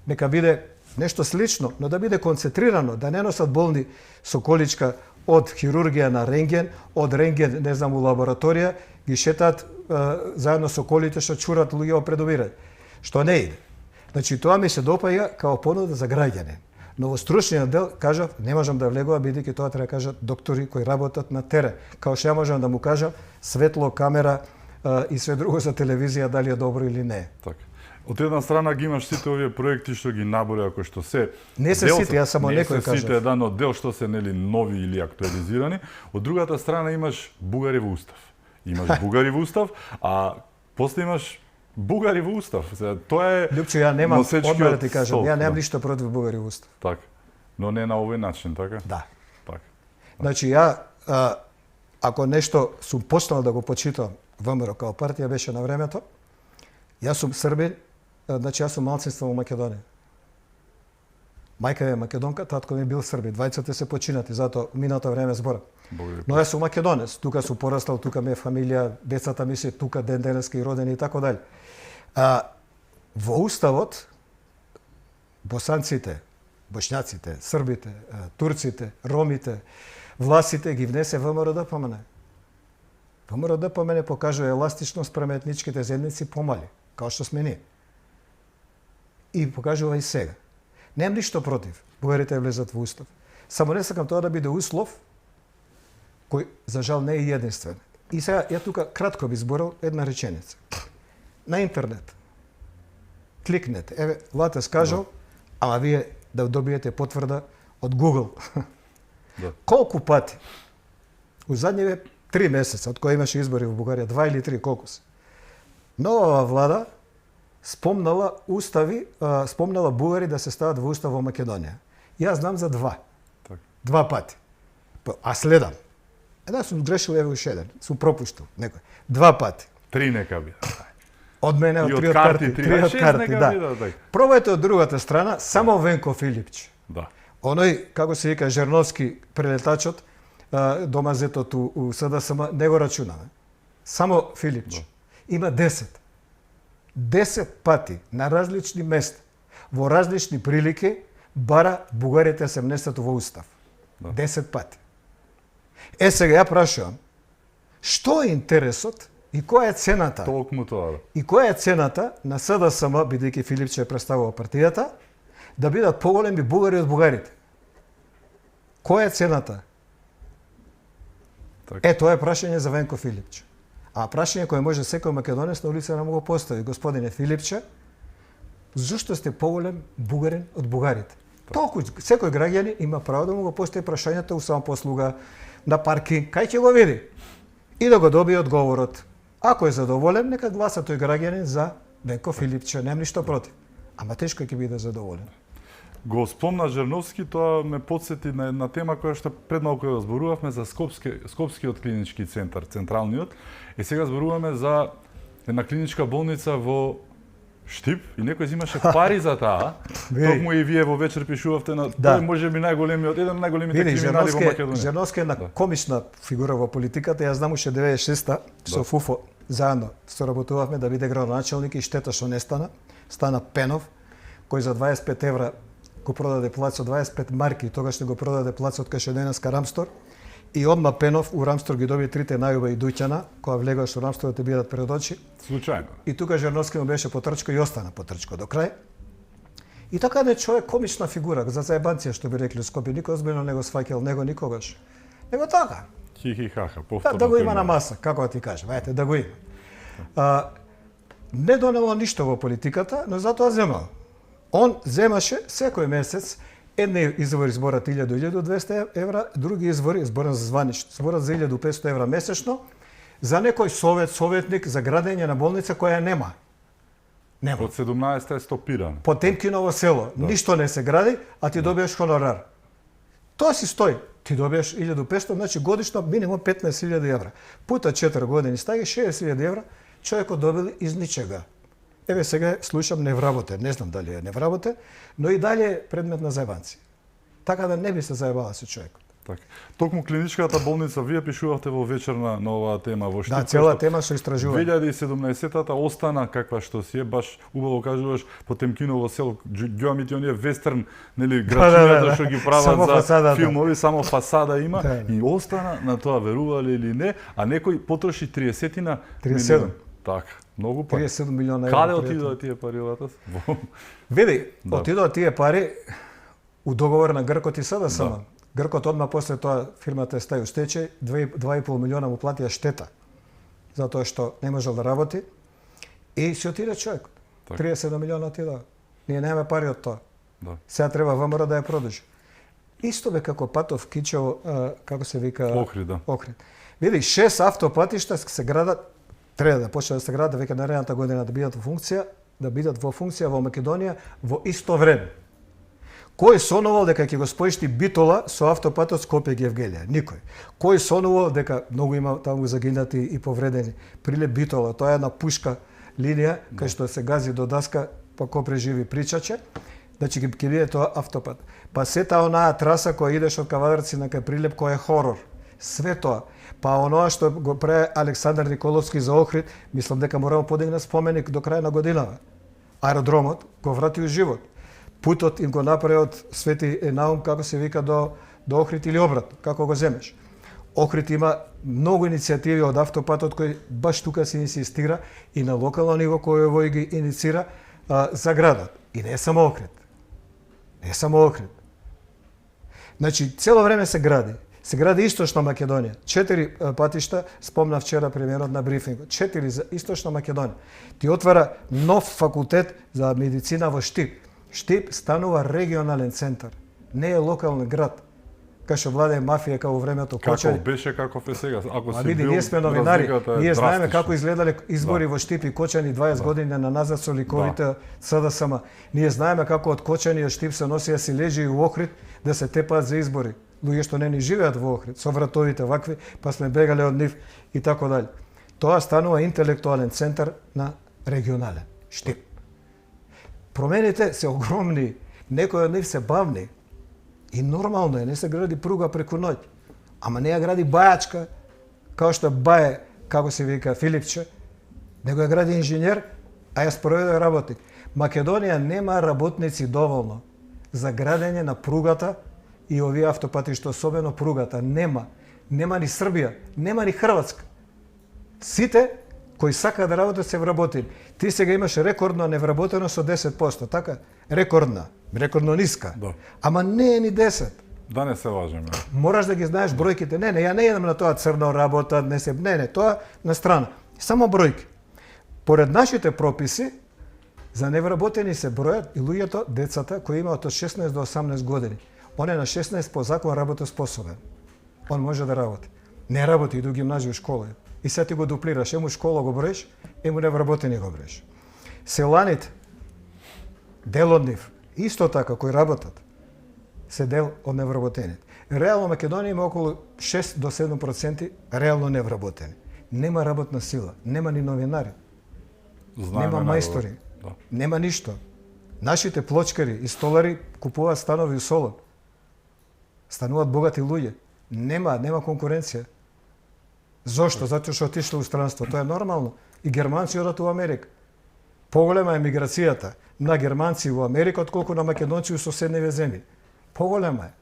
Speaker 2: Нека биде нешто слично, но да биде концентрирано, да не носат болни со количка од хирургија на рентген, од рентген, не знам, у лабораторија, ги шетат заедно со колите што чурат луѓе во предобирање. Што не иде. Значи, тоа ми се допаѓа као понуда за граѓанин. Но во стручниот дел, кажав, не можам да влегува, бидејќи тоа треба кажат доктори кои работат на терен. Као што ја можам да му кажам, светло, камера и све друго за телевизија, дали е добро или не.
Speaker 1: Така. Од една страна ги имаш сите овие проекти што ги наброја, кои што се
Speaker 2: не се сите, јас само некој кажав.
Speaker 1: Не се сите, еден од дел што се нели нови или актуализирани. Од другата страна имаш бугари во устав. Имаш бугари во устав, а после имаш бугари во устав. Тоа е
Speaker 2: Лјупчо, ја немам, одма да ти кажам, ја немам ништо против бугари во устав.
Speaker 1: Така. Но не на овој начин, така?
Speaker 2: Да.
Speaker 1: Така.
Speaker 2: Значи, ја, ако нешто сум почнал да го почитам ВМРО као партија беше на времето, јас сум србин, значи јас сум малцинство во Македонија. Мајка е македонка, татко ми бил србин, двајцата се починати, затоа минато време збора. Но јас сум македонец, тука сум порастал, тука ми е фамилија, децата ми се тука ден денеска и родени и така дали. Во уставот босанците, бошњаците, србите, турците, ромите, власите ги внесе ВМРО-ДПМН. ВМРО-ДПМН покажува еластичност према етничките заедници помали, као што сме ние. и покажува и сега. Немам ништо против бугарите влезат во устав. Само не сакам тоа да биде услов кој за жал не е единствен. И сега ја тука кратко би зборил една реченица. На интернет кликнете, еве Лате скажал, ама вие да добиете потврда од Google.
Speaker 1: Да.
Speaker 2: Колку пати у задниве 3 месеца, од кои имаше избори во Бугарија, 2 или 3, колку се? Новава влада спомнала бугари да се стават во устав во Македонија. Јас знам за 2.
Speaker 1: Так.
Speaker 2: 2 пати. А следам. Една сум грешил, еве уште еден. Сум пропуштил некој. 2 пати.
Speaker 1: 3 нека биде.
Speaker 2: Од мене, од
Speaker 1: И од
Speaker 2: 3 од
Speaker 1: карти,
Speaker 2: карти.
Speaker 1: 3
Speaker 2: од карти,
Speaker 1: нека
Speaker 2: да.
Speaker 1: биде, така.
Speaker 2: Пробајте од другата страна, само Венко Филипче.
Speaker 1: Да.
Speaker 2: Оној, како се вика, Жерновски прелетачот, домазетот у СДСМ, не го рачунаме. Само Филипче. Има 10. 10 пати на различни места, во различни прилики, бара бугарите се внесат во устав.
Speaker 1: Да.
Speaker 2: 10 пати. Сега ја прашувам, што е интересот и која е цената?
Speaker 1: Толкму тоа.
Speaker 2: И која е цената на СДСМ, бидејќи Филипче представува партијата, да бидат поголеми бугари од бугарите? Која е цената?
Speaker 1: Така.
Speaker 2: Тоа е прашање за Венко Филипче. А прашање кое може секој македонец на улица да му го постави. Господине Филипче, зошто сте поголем бугарин од бугарите? Толку, секој граѓани има право да му го постави прашањето у самопослуга, на паркинг, кај ќе го види? И да го добие одговорот. Ако е задоволен, нека гласа тој граѓанин за Венко Филипче, немам ништо против. Ама тешко ќе биде задоволен.
Speaker 1: Го спомна Жерновски, тоа ме потсети на една тема која што пред малку ја зборувавме за Скопскиот клинички центар, централниот. И сега зборуваме за една клиничка болница во Штип и некој взимаше пари за таа. Токму и вие во вечер пишувавте на
Speaker 2: Да.
Speaker 1: тој може би најголемиот, еден од најголемите
Speaker 2: Види,
Speaker 1: криминали во Македонија.
Speaker 2: Жерновски е една комична фигура во политиката. Јас знам уште 96-та со Фуфо заедно соработувавме да биде градоначелник и штета што не стана. Стана Пенов, кој за 25 евра го продаде плац од 25 марки, тогаш не го продаде плацот кај што денеска Рамстор. И одма Пенов у Рамстор ги доби трите најубави дуќана, кога влегоа што Рамстор те бидат пред очи.
Speaker 1: Случајно.
Speaker 2: И тука Жерновски му беше потрчко и остана потрчко до крај. И така не човек комична фигура, за заебанција што би рекли у Скопје, никој озбилно не го сваќал него никогаш. Него така.
Speaker 1: Хи-хи-ха-ха, повторно.
Speaker 2: Да го има на маса, како да ти кажам, ајте да го има. Не донело ништо во политиката, но затоа земал. Он земаше секој месец, едни извори зборат 1000-1200 евра, други извори зборат за званишно, зборат за 1500 евра месечно, за некој советник за градење на болница која нема. Нема.
Speaker 1: Од 17-та е стопиран.
Speaker 2: По Темкиново село, ништо не се гради, а ти добиеш хонорар. Тоа си стои. Ти добиеш 1500, значи годишно минимум 15.000 евра. Пута 4 години стаги 60.000 евра, човекот добил из ничега. Еве сега слушам невработен, не знам дали е невработен, но и дали е предмет на заебанци. Така да не би се заебала со човекот.
Speaker 1: Така. Токму клиничката болница, вие пишувавте во вечер на оваа тема во Штип.
Speaker 2: Да, цела тема со истражување.
Speaker 1: 2017-та остана каква што си е, баш убаво кажуваш, по Темкиново село, ѓоамите оние вестерн, нели, грачињата што ги прават
Speaker 2: Само
Speaker 1: за
Speaker 2: фасадата.
Speaker 1: филмови, само фасада има,
Speaker 2: Да.
Speaker 1: и остана на тоа, верували или не, а некој потроши 30-тина
Speaker 2: 37.
Speaker 1: милион. Така, многу пари.
Speaker 2: 37 милиона евра.
Speaker 1: Каде отидоа тие пари, Латас?
Speaker 2: Види,
Speaker 1: Да.
Speaker 2: отидоа тие пари у договор на Гркот и СДСМ.
Speaker 1: Да.
Speaker 2: Гркот одма после тоа фирмата е стаи у стечај, 2,5 милиона му платија штета, затоа што не можел да работи, и си отиде човекот.
Speaker 1: Така.
Speaker 2: 37 милиона отидоа. Ние немаме пари од тоа.
Speaker 1: Да.
Speaker 2: Сега треба ВМРО да ја продолжи. Исто бе како патов Кичево, како се вика?
Speaker 1: Охрид, да.
Speaker 2: Охрид. Види, 6 автопатишта се градат, треба да почне да се градат веќе наредната година да бидат во функција во Македонија во исто време. Кој сонувал дека ќе го споишти Битола со автопатот Скопје Гевгелија? Никој. Кој сонувал дека многу има таму загинати и повредени? Прилеп Битола, тоа е една пушка линија кај што се гази до даска, па ко преживи причаче, значи ќе биде тоа автопат. Па сета онаа траса која идеш од Кавадарци на кај Прилеп која е хорор. Све тоа. Па оноа што го прави Александар Николовски за Охрид, мислам дека мора да подигне споменик до крај на годинава. Аеродромот го врати у живот. Путот им го направи од Свети Наум, како се вика, до Охрид или обратно, како го земеш. Охрид има многу иницијативи од автопатот кој баш тука се инсистира и на локално ниво кој овој ги иницира за градот. И не е само Охрид. Не е само Охрид. Значи, цело време се гради. Се гради Источна Македонија. 4 патишта, спомна вчера премиерот на брифингот. 4 за Источна Македонија. Ти отвара нов факултет за медицина во Штип. Штип станува регионален центар. Не е локален град. Кај што владее мафија како во времето Кочани.
Speaker 1: Каков беше, каков е сега? Ако си
Speaker 2: види,
Speaker 1: бил,
Speaker 2: ние сме новинари, ние знаеме
Speaker 1: драстична.
Speaker 2: како изгледале избори во Штип и Кочани 20 години на назад со ликовите СДСМ. Ние знаеме како од Кочани и од Штип се носија силежи и у Охрид да се тепаат за избори. Луѓе што не ни живеат во Охрид, со вратовите вакви, па сме бегале од нив и така дали. Тоа станува интелектуален центар на регионален Штип. Промените се огромни, некои од нив се бавни. И нормално е, не се гради пруга преку ноќ. Ама не ја гради бајачка, као што баје, како се вика Филипче, него ја гради инженер, а ја спроведе работник. Македонија нема работници доволно за градење на пругата и овие автопатишта, особено пругата. Нема. Нема ни Србија, нема ни Хрватска. Сите кои сакаат да работат се вработени. Ти сега имаш рекордно невработено со 10%, така? Рекордно ниска.
Speaker 1: Да.
Speaker 2: Ама не е ни 10.
Speaker 1: Да не се лажеме.
Speaker 2: Мораш да ги знаеш бројките. Не, ја не едам на тоа црно работа, не, тоа на страна. Само бројки. Поред нашите прописи, за невработени се бројат и луѓето, децата, кои имаат од 16 до 18 години. Он е на 16 по закон работоспособен. Он може да работи. Не работи и до гимназија и школа. И сега ти го дуплираш, ему школа го броиш, ему невработени го броиш. Селаните, дел од нив, исто така, кои работат, се дел од невработените. Реално Македонија има околу 6 до 7% реално невработени. Нема работна сила, нема ни новинари, нема мајстори, нема ништо. Нашите плочкари и столари купуваат станови у Солон. Стануваат богати луѓе. Нема конкуренција. Зошто? Затоа што отишле у странство. Тоа е нормално. И германци одат у Америка. Поголема е миграцијата на германци во Америка отколку на македонци у соседниве земји. Поголема е.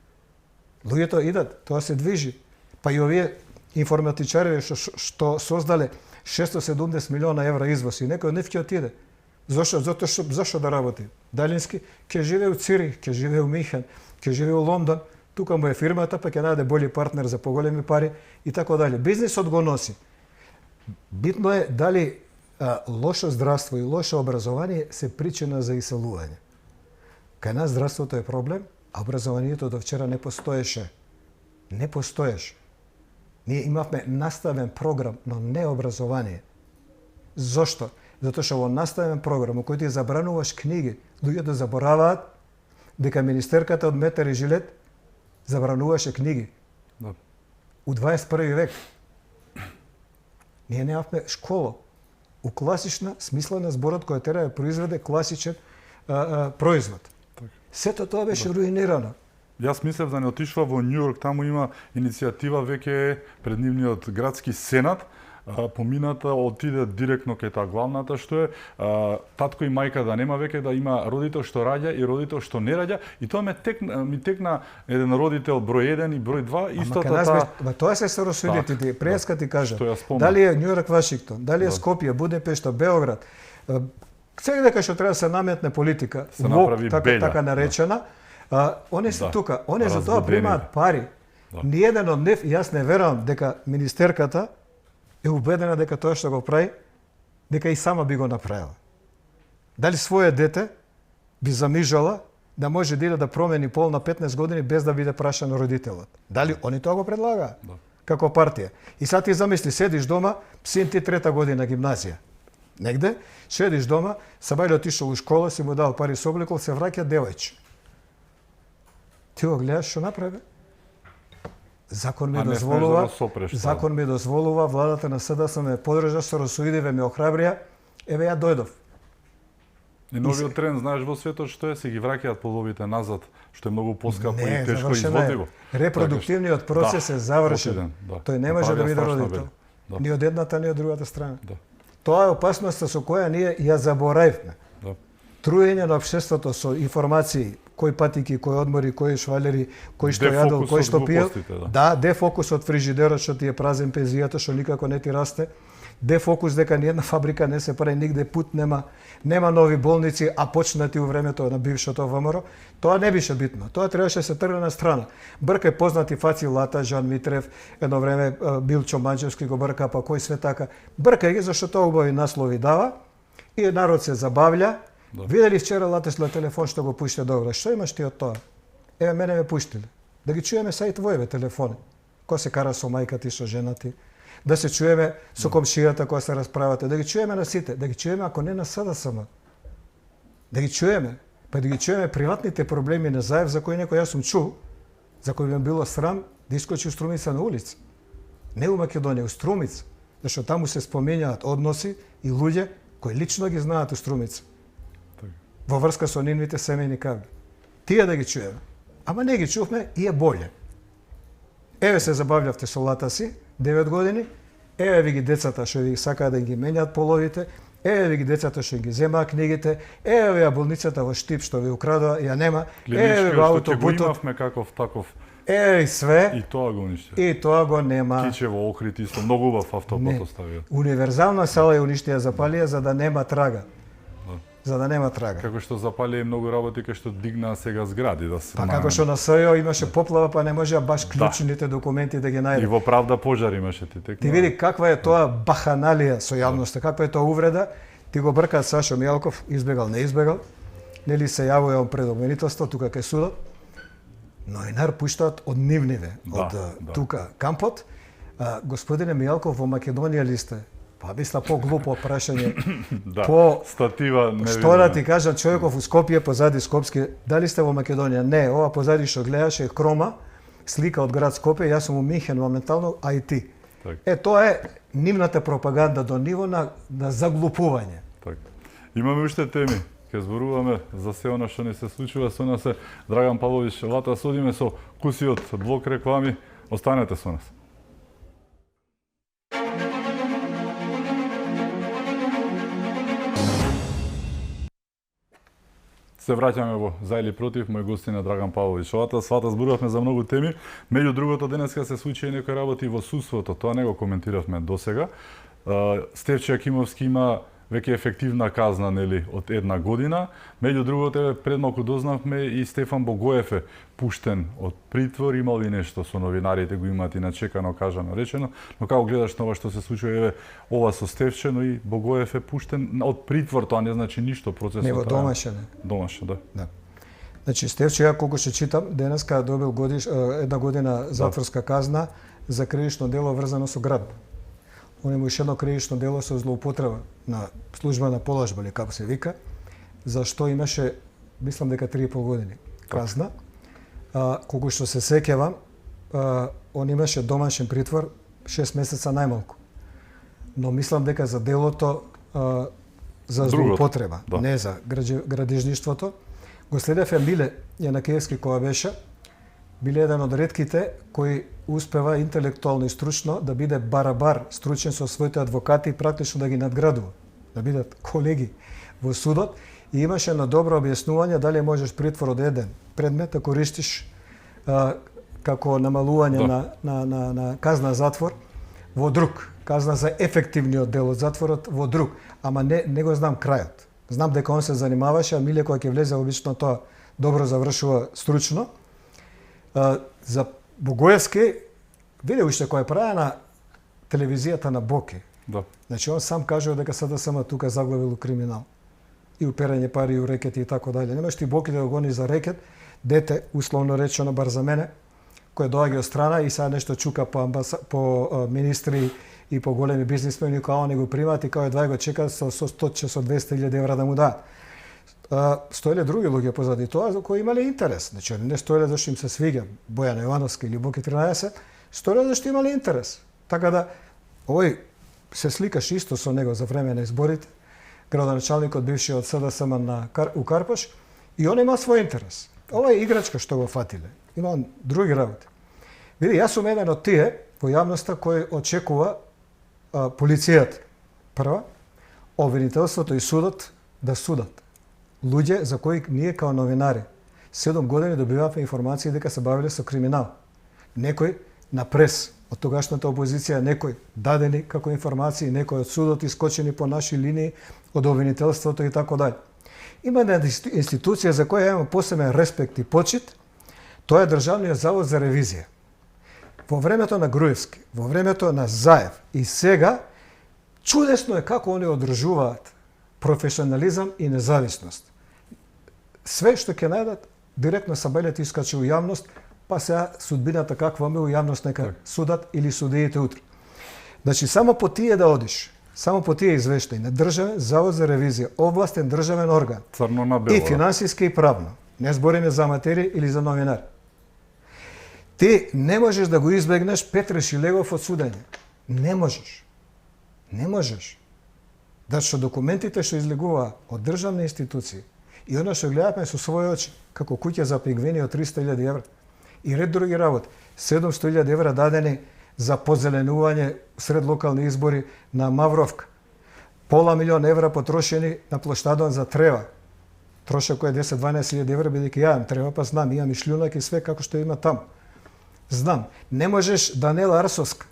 Speaker 2: Луѓето идат, тоа се движи. Па и овие информатичари што создале 670 милиона евра извоз и некој од нив ќе отиде. Зошто да работи? Далински ќе живее у Цирих, ќе живее у Михен, ќе живее у Лондон. Тука му е фирмата, па ќе најде бољи партнер за поголеми пари и така дали. Бизнисот го носи. Битно е дали лошо здравство и лошо образование се причина за иселување. Кај нас здравството е проблем, а образованието до вчера не постоеше. Не постоеше. Ние имавме наставен програм, но не образование. Зошто? Затоа што во наставен програм, во кој ти забрануваш книги, луѓето забораваат дека министерката од Метар и Жилет забрануваше книги.
Speaker 1: Да.
Speaker 2: У 21 век. Ние немавме школа. У класична смисла на зборот која треба да произведе класичен производ. Сето тоа беше руинирано.
Speaker 1: Јас мислев да не отишла во Њујорк, таму има иницијатива веќе пред нивниот градски сенат, помината отиде директно кај таа главната што е татко и мајка да нема веќе, да има родител што раѓа и родител што не раѓа, и тоа ми текна еден родител број 1 и број 2, истото таа.
Speaker 2: Тоа се соросудите ти, преска ти кажа.
Speaker 1: Дали
Speaker 2: е Њујорк, Вашингтон, дали е Скопје, Будепешта, Београд. Сега дека што треба да се наметне политика, така наречена, они се тука, они за тоа примаат пари. Ниеден од нив, јас не верувам дека министерката е убедена дека тоа што го прави, дека и сама би го направила. Дали своје дете би замижала да може да промени пол на 15 години без да биде прашан родителот? Дали они тоа го предлагаат? Да. Како партија. И сега ти замисли, седиш дома, син ти 3-та година гимназија. Негде, седиш дома, сабајле отишол у школа, си му дал пари со облекол, се враќа девојче. Ти го гледаш што направи? Закон ми дозволува, владата на СДСМ ме подржа, соросоидиве ме охрабрија, еве ја дојдов.
Speaker 1: И новиот тренд, знаеш, во светот што е, се ги враќаат плодовите назад, што е многу поскапо и тешко изводливо.
Speaker 2: Репродуктивниот процес е завршен. Тој не може да биде родител. Ни од едната, ни од другата страна. Тоа е опасноста со која ние ја заборавивме. Труење на општеството со информации, кој патики, кој одмори, кој швалери, кој што јадел, кој што пиел. Да, дефокус од фрижидерот што ти е празен пензијата, што никако не ти расте. дефокус дека ниедна фабрика не се прави нигде, пут нема нови болници, а почнати у времето на бившото ВМРО, тоа не беше битно. Тоа требаше се тргне на страна. Бркај познати фаци Лата, Жан Митрев, едно време Билчо Манчевски го брка, па кој све така. Бркај ги зашто тоа убави наслови дава и народ се забавља. Да. Видели вчера Латеш на телефон што го пушти добро. Што имаш ти од тоа? Еве мене ме пуштиле. Да ги чуеме са и твоеве телефони. Кој се кара со мајка ти, со жена ти. Да се чуеме со комшијата која се расправате. Да ги чуеме на сите. Да ги чуеме ако не на СДСМ. Да ги чуеме. Па да ги чуеме приватните проблеми на Заев за кои некој јас сум чул, за кои ми било срам да искочи у Струмица на улица. Не у Македонија, у Струмица. Зашто таму се споменаат односи и луѓе кои лично ги знаат у Струмица. Во врска со нивните семејни кавги. Тие да ги чуеме. Ама не ги чувме и е боле. Еве се забавljавте со Лата си, 9 години, еве ви ги децата што ви сакаат да ги менјат половите, еве ви ги децата што ги земаат книгите, еве ја болницата во Штип што ви украдоа, ја нема, еве во автобутот.
Speaker 1: Имавме каков таков.
Speaker 2: Еве све.
Speaker 1: И тоа го уништија.
Speaker 2: И тоа го нема.
Speaker 1: Кичево, Охрид исто, многу убав автобут оставија.
Speaker 2: Универзална сала ја уништија запалија за да нема трага. За да нема трага.
Speaker 1: Како што запалија многу работи кај што дигнаа сега згради да се.
Speaker 2: Па како што на СЈО имаше поплава, па не можеа баш клучните документи да ги најде.
Speaker 1: И во Правда пожар имаше
Speaker 2: Ти види каква е тоа баханалија со јавноста, каква е тоа увреда. Ти го бркаат Сашо Мијалков, избегал, не избегал. Нели се јавува пред обвинителство тука кај судот. Новинар пуштаат од нивниве, од тука кампот. Господине Мијалков, во Македонија ли сте? Па мисла по-глупо прашање.
Speaker 1: Да, статива не
Speaker 2: Што да ти кажам, човеков у Скопје, позади Скопски, дали сте во Македонија? Не, ова позади што гледаше хрома, слика од град Скопје, јас сум у Минхен моментално, а и ти. Так. Тоа е нивната пропаганда до ниво на заглупување.
Speaker 1: Так. Имаме уште теми. Ке зборуваме за се она што ни се случува со нас. Драган Павлович, Лата, судиме со кусиот блок реклами. Останете со нас. Се враќаме во За или против, мој гостин е Драган Павлович. Лата, зборувавме за многу теми. Меѓу другото, денеска се случи и некои работи во судството. Тоа не го коментиравме досега. Стефче Јакимовски има веќе ефективна казна, нели, од 1 година. Меѓу другото, пред малку дознавме и Стефан Богоев е пуштен од притвор. Има ли нешто со новинарите, го имаат и начекано, кажано, речено. Но како гледаш на ова што се случува, еве, ова со Стефче, но и Богоев е пуштен од притвор, тоа не значи ништо, процесот
Speaker 2: не, во домашен.
Speaker 1: Домашен, да.
Speaker 2: Значи, Стефче, ја колку што читам, денеска добил 1 година затворска казна за кривично дело врзано со градба. Он има уште едно кривично дело со злоупотреба на служба на положба, или како се вика, за што имаше, мислам дека 3,5 години казна. Колку што се сеќавам, он имаше домашен притвор 6 месеца најмалку. Но мислам дека за делото за злоупотреба, не за градежништвото, го следеве Миле Јанакиевски која беше, биле еден од ретките кои успева интелектуално и стручно да биде барабар, стручен со своите адвокати и практично да ги надградува, да бидат колеги во судот и имаше на добро објаснување дали можеш притвор од еден предмет да користиш како намалување на казна затвор во друг, казна за ефективниот дел од затворот во друг, ама не го знам крајот. Знам дека он се занимаваше, а Миле кога ќе влезе обично тоа добро завршува стручно. За Богоевски, виде уште која праја на телевизијата на Боки.
Speaker 1: Да.
Speaker 2: Значи, он сам кажува дека СДСМ тука заглавил криминал. И уперање пари, и у рекети и така дале. Немаш ти Боки да го гони за рекет, дете, условно речено, бар за мене, кој доаѓа од страна и сега нешто чука по министри и по големи бизнисмени, као не го примат и као едва го чекаат со 100 со 200.000 евра да му даат. Стоеле други луѓе позади тоа за кои имале интерес. Значи, не стоеле зашто им се свиѓа Бојан Јовановски или Боки 13, стоеле зашто имале интерес. Така да, овој се сликаш исто со него за време на изборите, градоначалникот бившиот СДСМ у Карпаш, и он има свој интерес. Ова е играчка што го фатиле. Има други работи. Види, јас сум еден од тие во јавноста кој очекува полицијата, прва, обвинителството и судот да судат. Луѓе за кои ние као новинари 7 години добивавме информации дека се бавиле со криминал. Некој на прес од тогашната опозиција, некои дадени како информации, некои од судот искочени по наши линии, од обвинителството и така дали. Има една институција за која имам посебен респект и почит, тоа е Државниот завод за ревизија. Во времето на Груевски, во времето на Заев и сега, чудесно е како они одржуваат професионализам и независност. Све што ќе најдат, директно сабелјат искачи у јавност, па сега судбината каква ме у јавност нека судат или судиите утре. Значи, само по тие да одиш, само по тие извештаи на Државен завод за ревизија, областен државен орган,
Speaker 1: Црно на бело.
Speaker 2: и финансиски и правно, не збориме за материја или за новинар. Ти не можеш да го избегнеш Петре Шилегов од судење. Не можеш. Не можеш. Зашто документите што излегуваа од државни институции и оно што гледавме со своји очи, како куќа за пингвини од 300.000 евра и ред други работи, 700.000 евра дадени за позеленување сред локални избори на Мавровка, пола милион евра потрошени на плоштадот за трева, трошок кој е 10-12.000 евра, бидејќи ја трева, па знам, имам и шлјунак и све како што има таму. Знам, не можеш Данела Арсовска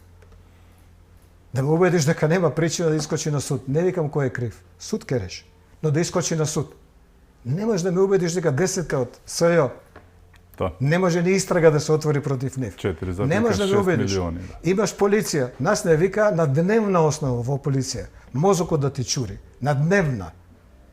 Speaker 2: да ме убедиш дека нема причина да искочи на суд. Не викам кој е крив. Суд ке реши. Но да искочи на суд. Не можеш да ме убедиш дека 10 од СЈО не може ни истрага да се отвори против нив.
Speaker 1: 4,6
Speaker 2: Не можеш да ме убедиш.
Speaker 1: милиони.
Speaker 2: Имаш полиција. Нас не вика на дневна основа во полиција. Мозокот да ти чури. На дневна.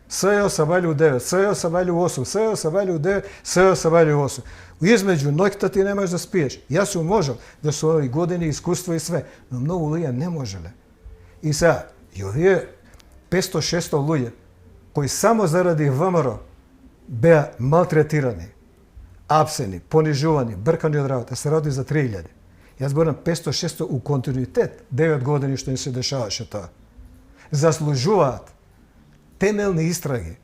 Speaker 2: СЈО сабајле у 9, СЈО сабајле у 8, СЈО сабајле у 9, СЈО сабајле у 8. Измеѓу ноќта ти не можеш да спиеш. Јас сум можел да со овие години искуство и све, но многу луѓе не можеле. И сега, и овие 500-600 луѓе кои само заради ВМРО беа малтретирани, апсени, понижувани, бркани од работа, се роди за 3000. Јас зборам 500-600 у континуитет, 9 години што им се дешаваше тоа. Заслужуваат темелни истраги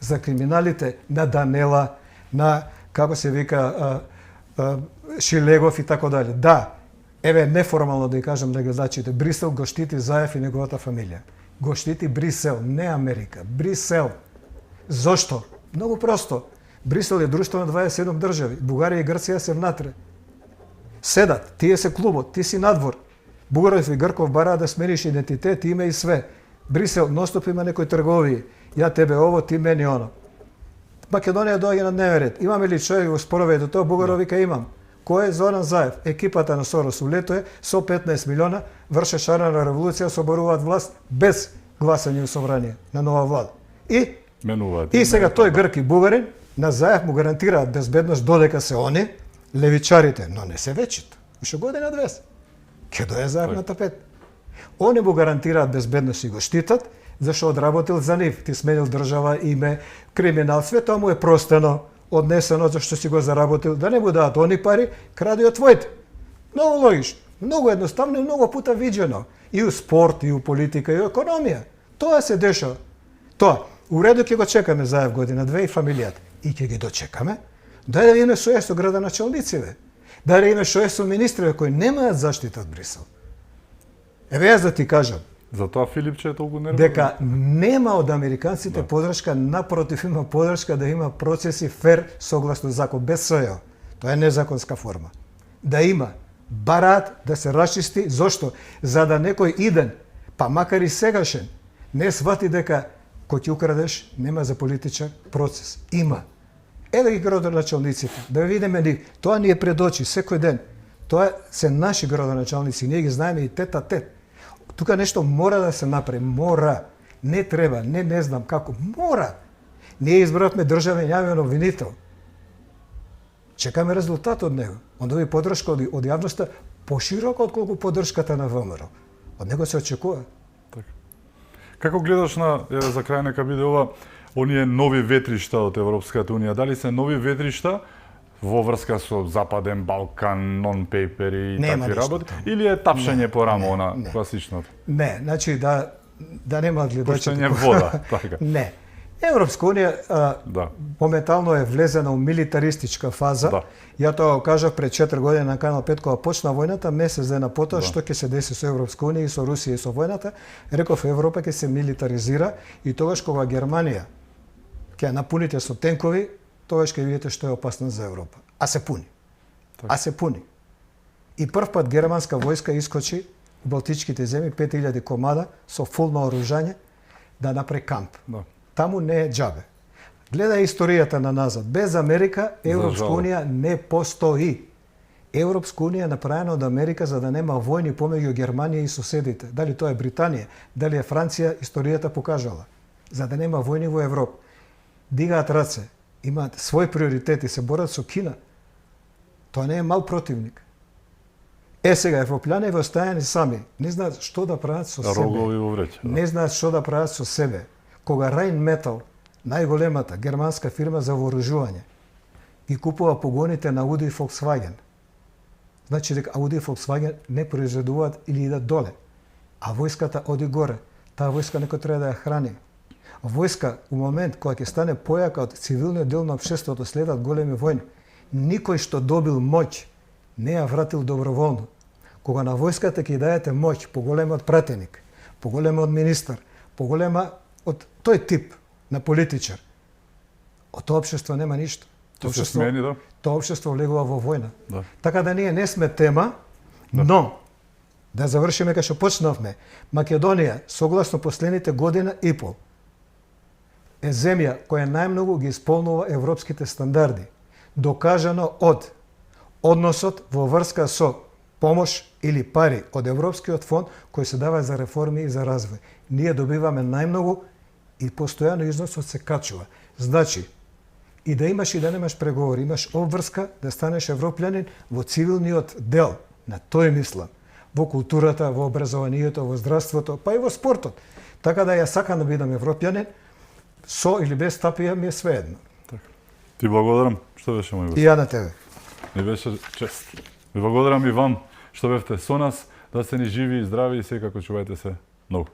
Speaker 2: за криминалите на Данела, на, како се вика, Шилегов и така дали. Да, еве неформално да ја кажам на гледачите, Брисел го штити Заев и неговата фамилија. Го штити Брисел, не Америка. Брисел. Зошто? Многу просто. Брисел е друштво на 27 држави. Бугарија и Грција се внатре. Седат, тие се клубот, ти си надвор. Бугаров и Грков бараат да смениш идентитет, име и све. Брисел, ностоп има некои трговии. Ја тебе ово, ти мене оно. Македонија доаѓа на дневен ред. Имаме ли човек во спорове до тоа? Бугаров вика имам. Кој е Зоран Заев? Екипата на Сорос у лето е со 15 милиона врше шарена револуција, соборуваат власт без гласање у собрание на нова влада. И сега тој грк и бугарин на Заев му гарантираат безбедност додека се они левичарите, но не се вечите. Уште година 200. Ке дое Заев на тапет. Они му гарантираат безбедност и го штитат, зашто одработил за нив. Ти сменил држава, име, криминал, све тоа му е простено, однесено зашто си го заработил, да не му дадат они пари, кради од твоите. Многу логично, многу едноставно и многу пута видено. И у спорт, и у политика, и у економија. Тоа се дешава. Тоа, у реду ќе го чекаме Заев година 2 и фамилијата. И ќе ги дочекаме. Дај да видиме што е со градоначалнициве. Дај да видиме што е со министриве кои немаат заштита од Брисел. Еве јас да ти кажам.
Speaker 1: Затоа Филипче е толку нервозен.
Speaker 2: Дека нема од американците подршка, напротив има подршка да има процеси фер согласно закон, без СЈО. Тоа е незаконска форма. Да има. Бараат да се расчисти. Зошто? За да некој иден, па макар и сегашен, не свати дека кој ќе украдеш, нема за политичар процес. Има. Еве ги градоначалниците, да видиме нив. Тоа ни е пред очи секој ден. Тоа се наши градоначалници, ние ги знаеме и тет а тет. Тука нешто мора да се направи, мора. Не треба, не знам како, мора. Ние избравме државен јавен обвинител. Чекаме резултат од него. Он доби подршка од јавноста пошироко отколку подршката на ВМРО. Од него се очекува.
Speaker 1: Така. Како гледаш на, за крај нека биде ова, оние нови ветришта од Европската Унија? Дали се нови ветришта во врска со Западен Балкан, нон-пейпери и такви работи, или е тапшање по рамо на класичното?
Speaker 2: Не, значи да нема гледачите.
Speaker 1: Пуштање вода, така.
Speaker 2: Не. Европска Унија моментално е влезена у милитаристичка фаза. Ја тоа кажав пред 4 години на Канал 5 кога почна војната, месец дена потоа што ќе се деси со Европска Унија и со Русија и со војната, реков Европа ќе се милитаризира и тогаш кога Германија ќе напуните со тенкови, тогаш ќе видите што е опасно за Европа. А се пуни. А се пуни. И прв пат германска војска искочи у Балтичките земји 5000 комада со фул наоружање да направи камп.
Speaker 1: Да.
Speaker 2: Таму не е џабе. Гледај историјата на назад. Без Америка Европска унија не постои. Европска унија е направена од Америка за да нема војни помеѓу Германија и соседите. Дали тоа е Британија, дали е Франција, историјата покажала. За да нема војни во Европа. Дигаат раце, имаат свој приоритети, се борат со Кина. Тоа не е мал противник. Сега европјани во оставени сами, не знаат што да прават со себе.
Speaker 1: Рогови во вреќа. Да.
Speaker 2: Не знаат што да прават со себе. Кога Rheinmetall, најголемата германска фирма за вооружување, ги купува погоните на Audi и Volkswagen. Значи дека Audi и Volkswagen не произведуваат или идат доле. А војската оди горе. Таа војска некој треба да ја храни. Војска, у момент кога ќе стане појака од цивилниот дел на општеството, следат големи војни. Никој што добил моќ не ја вратил доброволно. Кога на војската ќе дајете моќ, поголема од пратеник, поголема од министар, поголема од тој тип на политичар, од тоа општество нема ништо.
Speaker 1: Тоа се смени, да?
Speaker 2: Тоа општество влегува во војна.
Speaker 1: Да.
Speaker 2: Така да ние не сме тема, но да завршиме кај што почнавме. Македонија, согласно последните година и пол, е земја која најмногу ги исполнува европските стандарди, докажано од односот во врска со помош или пари од Европскиот фонд кои се дава за реформи и за развој. Ние добиваме најмногу и постојано износот се качува. Значи, и да имаш и да немаш преговори, имаш обврска да станеш европјанин во цивилниот дел, на тој мислам, во културата, во образованието, во здравството, па и во спортот. Така да ја сакам да бидам европјанин, со или без стапија ми е свеедно.
Speaker 1: Така. Ти благодарам што беше мој гост.
Speaker 2: И ја на тебе.
Speaker 1: Ми беше чест. Ви благодарам и вам што бевте со нас, да сте ни живи и здрави и секако чувајте се многу.